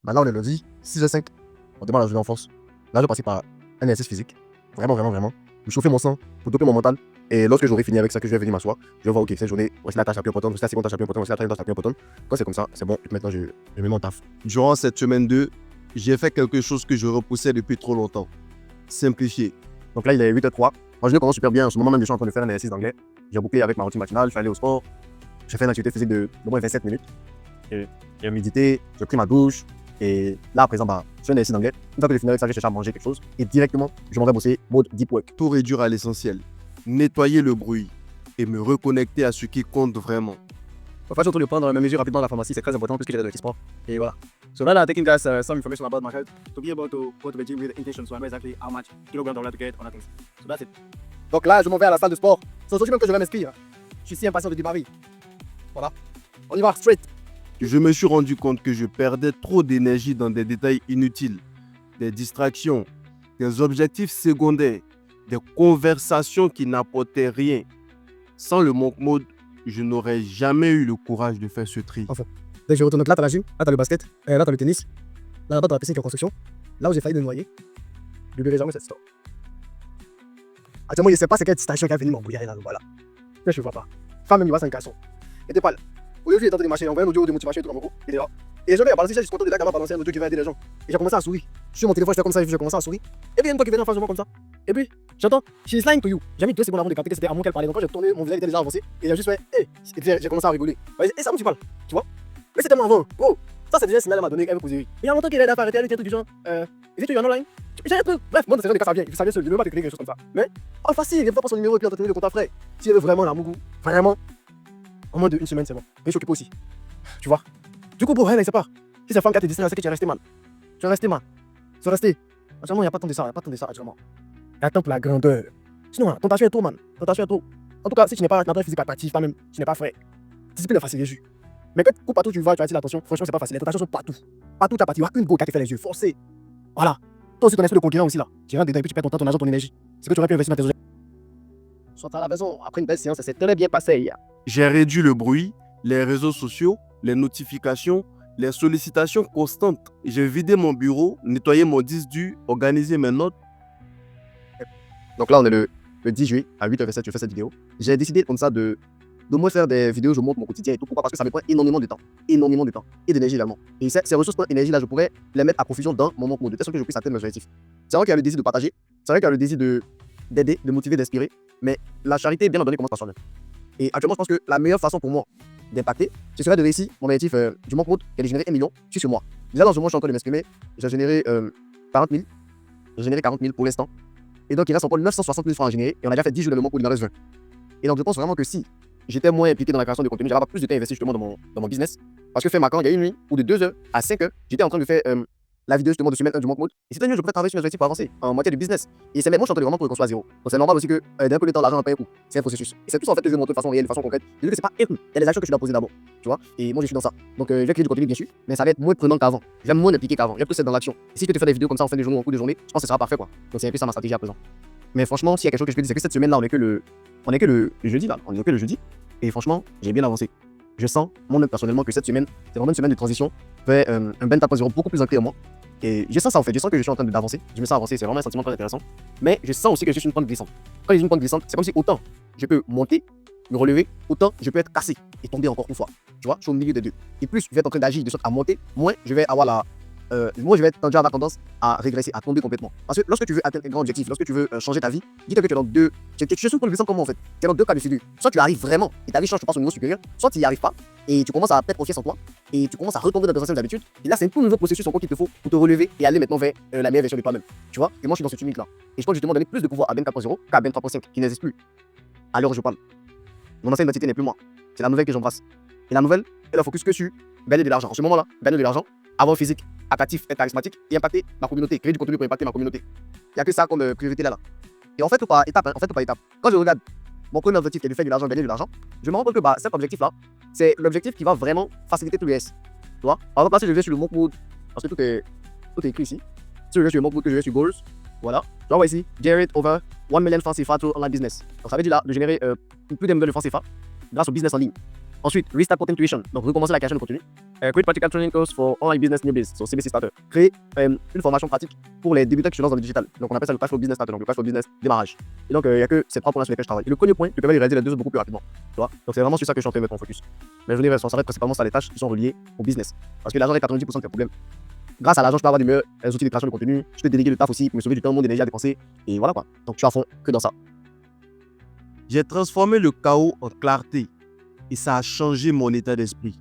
Maintenant, on est lundi, 6h05. On démarre la journée en force. Là, je vais passer par un exercice physique. Vraiment, vraiment, vraiment. Pour chauffer mon sang, pour doper mon mental. Et lorsque j'aurai fini avec ça, que je vais venir m'asseoir, je vais voir, ok, cette journée, voici la tâche la plus importante, voici la seconde tâche la plus importante, voici la troisième tâche la plus importante. Quand c'est comme ça, c'est bon. Et puis maintenant, je mets mon taf. Durant cette semaine 2, j'ai fait quelque chose que je repoussais depuis trop longtemps. Simplifier. Donc là, il est 8h03. Moi, je commence super bien. En ce moment même, je suis en train de faire un exercice d'anglais. J'ai bouclé avec ma routine matinale, je suis allé au sport. J'ai fait une activité physique de moins 27 minutes. J'ai médité, j'ai pris ma douche. Et là, à présent, je fais un exercice d'anglais. Une fois que j'ai fini avec ça, je cherche à manger quelque chose. Et directement, je m'en vais bosser mode deep work. Tout réduire à l'essentiel. Nettoyer le bruit et me reconnecter à ce qui compte vraiment. Parfois, je retourne le prendre mes mesures rapidement dans la pharmacie. C'est très important puisque j'ai de sport. Et voilà. So now I'm taking guys some information about my health to be able to go to the gym with intention, so I know exactly how much kilograms I want to get on that things. So that's it. Donc là, je m'en vais à la salle de sport. C'est aujourd'hui même que je vais m'inscrire. Je suis si impatient de démarrer. Voilà. On y va, straight. Je me suis rendu compte que je perdais trop d'énergie dans des détails inutiles, des distractions, des objectifs secondaires, des conversations qui n'apportaient rien. Sans le monk mode, je n'aurais jamais eu le courage de faire ce tri. Enfin, dès que je retourne, donc là, t'as la gym, là, t'as le basket, là, t'as le tennis, là-bas, t'as la piscine qui est en construction. Là où j'ai failli me noyer, je n'oublierai jamais cette histoire. Actuellement, je ne sais pas c'est quelle station qui a venu m'embrouiller là, voilà. Mais je ne vois pas. Femme, même, il va sans casson. Et t'es pas là. Au lieu de tenter de marcher, on voit un audio de motivation et tout dans mon groupe, il est là. Et je vais balancer, je suis content de là, balancer un audio qui va aider les gens. Et j'ai commencé à sourire. Je suis mon téléphone, je fais comme ça, j'ai commencé à sourire. Et puis, il y a une fois qui vient en face de moi comme ça. Et puis, j'entends, she's lying to you. J'ai mis 2 secondes avant de capter que c'était à moi qu'elle parlait. Donc, quand j'ai tourné, mon visage était déjà avancé. Et j'ai juste fait, hé. Et puis, j'ai commencé à rigoler. Et ça, tu parles, tu vois. Mais c'était tellement avant. Oh, ça, c'est déjà un signal à m'a donné qu'elle me posait. Mais il y a longtemps qu'il est là, arrêter, elle était tout du genre, is it you online? J'ai un truc. Bref, moi, dans ces gens de cas, ça vient. Ça vient seul. Il ne veut pas te créer quelque chose comme ça. Mais, oh, facile, il ne faut pas son numéro et puis entretenir le contact frais. Si elle veut vraiment l'amour, vraiment, en moins de 1 semaine, c'est bon. Mais je suis occupé aussi. Tu vois. Du coup, bro, elle sait pas. Si c'est femme qui a été distrait, c'est que tu es resté mal. Tu es resté mal. Tu es resté. Actuellement, il n'y a pas tant de ça. Il n'y a pas tant de ça actuellement. Il y a tant pour la grandeur. Sinon, ton tentation est trop, man. Ton tentation est trop. En tout cas, si tu n'es pas un physique attractif, pas même, tu n'es pas frais. Discipline est facile, les jus. Mais quand partout tu vas, tu as l'attention. Franchement, c'est pas facile. Les tentations sont partout. Partout, tu as parti. Il y a une go qui a fait les yeux. Forcé. Voilà. Toi aussi, ton esprit de conquérant aussi là. Tu rentres dedans et puis tu perds ton temps, ton argent, ton énergie. C'est que tu aurais pu investir dans tes objets. Soit à la maison, après une belle séance, ça s'est très bien passé. J'ai réduit le bruit, les réseaux sociaux, les notifications, les sollicitations constantes. J'ai vidé mon bureau, nettoyé mon disque dur, organisé mes notes. Donc là, on est le 10 juillet à 8h27, je fais cette vidéo. J'ai décidé comme ça de moins faire des vidéos, je montre mon quotidien et tout. Pourquoi? Parce que ça me prend énormément de temps. Énormément de temps. Et d'énergie également. Et ces ressources d'énergie là, je pourrais les mettre à profusion dans mon mode de telle sorte que je puisse atteindre mes objectifs. C'est vrai qu'il y a le désir de partager. C'est vrai qu'il y a le désir d'aider, de motiver, d'inspirer. Mais la charité, bien ordonnée, commence par soi-même. Et actuellement, je pense que la meilleure façon pour moi d'impacter, ce serait de réussir mon objectif du monk mode, qui est de générer 1 million sur ce mois. Déjà, dans ce mois, je suis en train de m'exprimer. J'ai généré 40 000. J'ai généré 40 000 pour l'instant. Et donc, il reste encore 960 000 francs à générer. Et on a déjà fait 10 jours de monk mode, il en reste 20. Et donc, je pense vraiment que si j'étais moins impliqué dans la création de contenu, j'aurais pas plus de temps investi justement dans mon business. Parce que fait ma camp, il y a une nuit où de 2h à 5h, j'étais en train de faire la vidéo justement de semaine 1 du monk mode. Et c'était mieux, je pouvais travailler sur mes objectifs pour avancer en matière de business. Et c'est même moi, je suis en train de vraiment pour qu'on soit à zéro. Donc, c'est normal aussi que d'un peu de temps, l'argent n'a pas un coût. C'est un processus. Et c'est tout ça en fait que je vais montrer de façon réelle, de façon concrète. Je dis que c'est pas un coup. Il y a des actions que tu dois poser d'abord. Tu vois. Et moi, je suis dans ça. Donc, je vais créer du contenu bien sûr, mais ça va être moins prenant qu'avant. Je vais moins impliqué qu'avant. Je vais plus être dans l'action. Et si je peux te faire des vidéos comme ça en fin de journée ou en cours de journée, je pense que ce sera parfait quoi. Donc, c'est un peu ça ma stratégie à présent. Mais franchement, s'il y a quelque chose que je peux dire, c'est que cette semaine-là, on est que le jeudi là. On est que le jeudi. Et franchement, j'ai bien avancé. Je sens, moi personnellement, que cette semaine, c'est vraiment une semaine de transition vers un Ben 4.0 beaucoup plus ancré en moi. Et je sens ça en fait, je sens que je suis en train d'avancer. Je me sens avancer, c'est vraiment un sentiment très intéressant. Mais je sens aussi que je suis sur une pente glissante. Quand je dis une pente glissante, c'est comme si autant je peux monter, me relever, autant je peux être cassé et tomber encore une fois. Tu vois, je suis au milieu des deux. Et plus je vais être en train d'agir de sorte à monter, moins je vais avoir moi je vais avoir tendance à régresser, à tomber complètement. Parce que lorsque tu veux atteindre un grand objectif, lorsque tu veux changer ta vie, dis-toi que tu es dans deux. Tu es sur une pente glissante comment en fait? Tu es dans deux cas de figure. Soit tu arrives vraiment et ta vie change, tu passes au niveau supérieur, soit tu n'y arrives pas et tu commences à perdre confiance en toi et tu commences à retomber dans tes anciennes habitudes. Et là, c'est un tout nouveau processus encore qu'il te faut pour te relever et aller maintenant vers la meilleure version de toi-même. Tu vois? Et moi, je suis dans ce tumulte là. Et je pense justement donner plus de pouvoir à Ben 4.0 qu'à Ben 3.5 qui n'existe plus. À l'heure où je parle. Mon ancienne identité n'est plus moi. C'est la nouvelle que j'embrasse. Et la nouvelle, elle a focus que sur gagner de l'argent. En ce moment-là, gagner de l'argent, avoir un physique attractif, être charismatique et impacter ma communauté, créer du contenu pour impacter ma communauté. Il n'y a que ça comme priorité là. Et en fait, par étape, quand je regarde mon premier objectif qui est de faire de l'argent, gagner de l'argent, je me rends compte que cet objectif-là, c'est l'objectif qui va vraiment faciliter tout le reste. Tu vois? Par exemple, là, si je vais sur le monk mode, parce que tout est écrit ici. Si je vais sur le monk mode, que je vais sur goals, voilà. Tu vois ici, generate over 1 million francs CFA through online business. Donc ça veut dire là de générer plus d'1 million de francs CFA grâce au business en ligne. Ensuite, restart content creation. Donc, recommencer la création de contenu. Create practical training course for online business newbies. So, CBC starter. Créer une formation pratique pour les débutants qui se lancent dans le digital. Donc, on appelle ça le cash flow business starter. Donc, le cash flow business démarrage. Et donc, il n'y a que ces 3 points sur lesquels je travaille. Et le premier point, tu peux réaliser les 2 beaucoup plus rapidement. Tu vois? Donc, c'est vraiment sur ça que je suis en train de mettre mon focus. Mais je voulais concentrer principalement sur les tâches qui sont reliées au business. Parce que l'argent est 90% de tes problèmes. Grâce à l'argent, je peux avoir des meilleurs outils de création de contenu. Je peux déléguer le taf aussi pour me sauver du temps, mon d'énergie à dépenser. Et voilà quoi. Donc, je suis à fond que dans ça. J'ai transformé le chaos en clarté et ça a changé mon état d'esprit.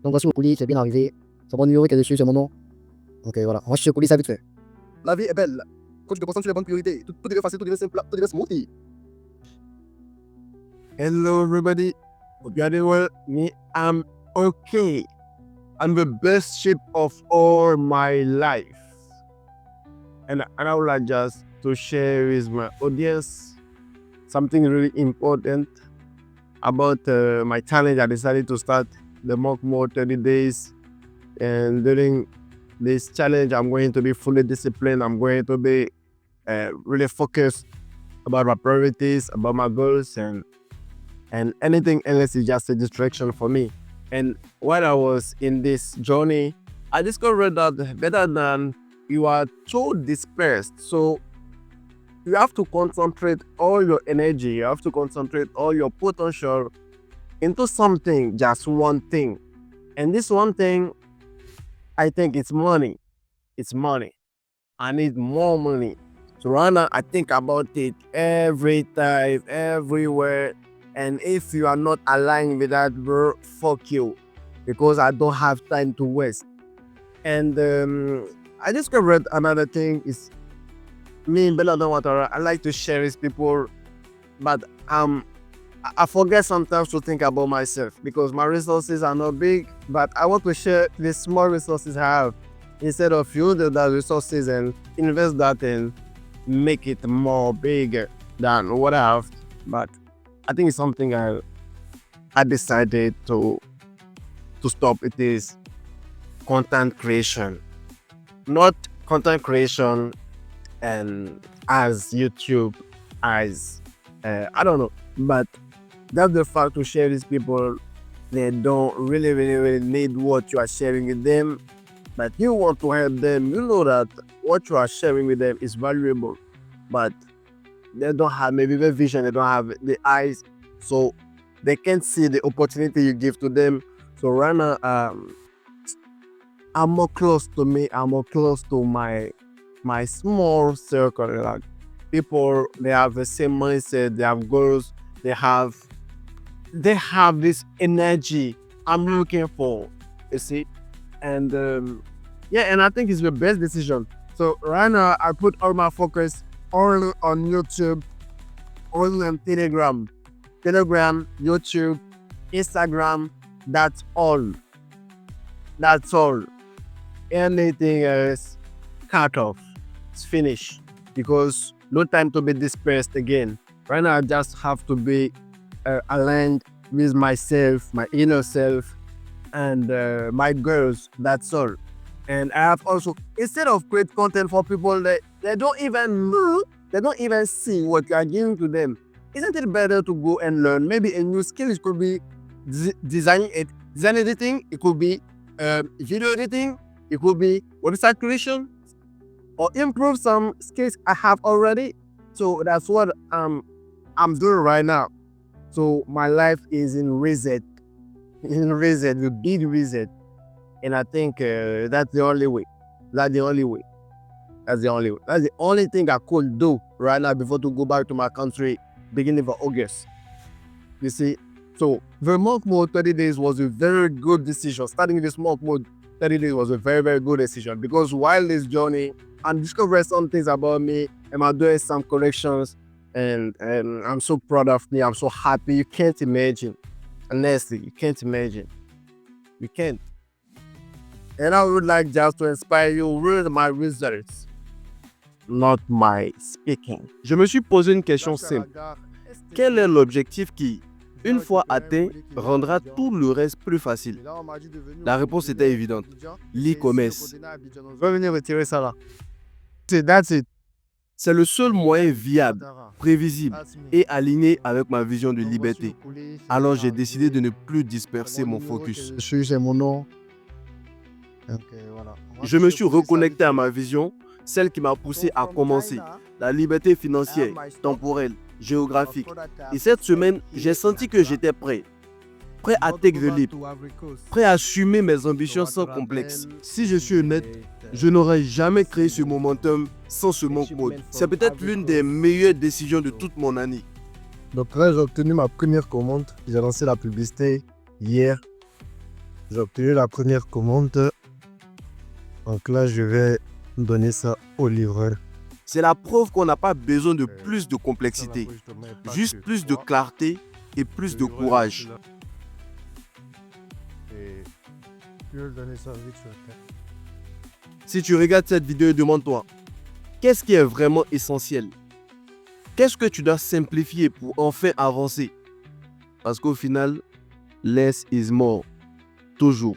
Donc voici mon colis, c'est bien arrivé. C'est mon numéro qui est dessus, c'est mon nom. Ok, voilà. Moi, je suis colis, ça vite fait. La vie est belle. Quand tu te concentres sur les bonnes priorités, tout devient facile, tout devient simple, tout devient smoothie. Hello everybody. Hope you are doing well. Me, I'm okay. I'm the best shape of all my life. And I would like just to share with my audience something really important about my challenge. I decided to start the Monk Mode 30 days. And during this challenge, I'm going to be fully disciplined. I'm going to be really focused about my priorities, about my goals, and anything else is just a distraction for me. And while I was in this journey, I discovered that better than you are too dispersed. So you have to concentrate all your energy, you have to concentrate all your potential into something, just one thing. And this one thing, I think it's money. It's money. I need more money. So right now, I think about it every time, everywhere. And if you are not aligned with that, bro, fuck you. Because I don't have time to waste. And I discovered another thing is me and Bella don't want to, I like to share with people, but I forget sometimes to think about myself because my resources are not big, but I want to share the small resources I have instead of use those resources and invest that and make it more bigger than what I have. But I think it's something I decided to stop. It is content creation, not content creation and as YouTube, as I don't know, but that's the fact to share with people. They don't really need what you are sharing with them, but you want to help them. You know that what you are sharing with them is valuable, but they don't have maybe the vision, they don't have the eyes, so they can't see the opportunity you give to them. So right now, I'm more close to me, I'm more close to my small circle. Like people, they have the same mindset, they have goals, they have this energy I'm looking for, you see. And and I think it's the best decision. So right now, I put all my focus only on YouTube, only on Telegram, YouTube, Instagram. That's all. That's all. Anything else, cut off. It's finished because no time to be dispersed again. Right now, I just have to be aligned with myself, my inner self, and my goals. That's all. And I have also, instead of create content for people that they don't even know, they don't even see what you are giving to them. Isn't it better to go and learn maybe a new skill? It could be design editing, it could be video editing, it could be website creation, or improve some skills I have already. So that's what I'm doing right now. So my life is in reset, the big reset. And I think that's the only way. That's the only way. That's the only way. That's the only thing I could do right now before to go back to my country beginning of August. You see? So the Monk Mode 30 days was a very good decision. Starting this Monk Mode 30 days was a very good decision because while this journey, I'm discovering some things about me and I'm doing some corrections and I'm so proud of me. I'm so happy. You can't imagine. Honestly, you can't imagine. You can't. And I would like just to inspire you with my results, not my speaking. Je me suis posé une question simple. Quel est l'objectif qui, une fois atteint, rendra tout le reste plus facile? La réponse était évidente. L'e-commerce. Je vais venir retirer ça là. That's it. C'est le seul moyen viable, prévisible et aligné avec ma vision de liberté. Alors j'ai décidé de ne plus disperser mon focus. Je suis, c'est mon nom. Donc, voilà. Je me suis reconnecté à ma vision, celle qui m'a poussé à commencer. La liberté financière, temporelle, géographique. Et cette semaine, j'ai senti que j'étais prêt. Prêt à take the leap. Prêt à assumer mes ambitions sans complexe. Si je suis honnête, je n'aurais jamais créé ce momentum sans ce monk mode. C'est peut-être l'une des meilleures décisions de toute mon année. Donc là, j'ai obtenu ma première commande. J'ai lancé la publicité hier. J'ai obtenu la première commande. Donc là, je vais donner ça au livreur. C'est la preuve qu'on n'a pas besoin de plus de complexité, juste plus de clarté et plus de courage. Si tu regardes cette vidéo, demande-toi, qu'est-ce qui est vraiment essentiel? Qu'est-ce que tu dois simplifier pour enfin avancer? Parce qu'au final, less is more. Toujours.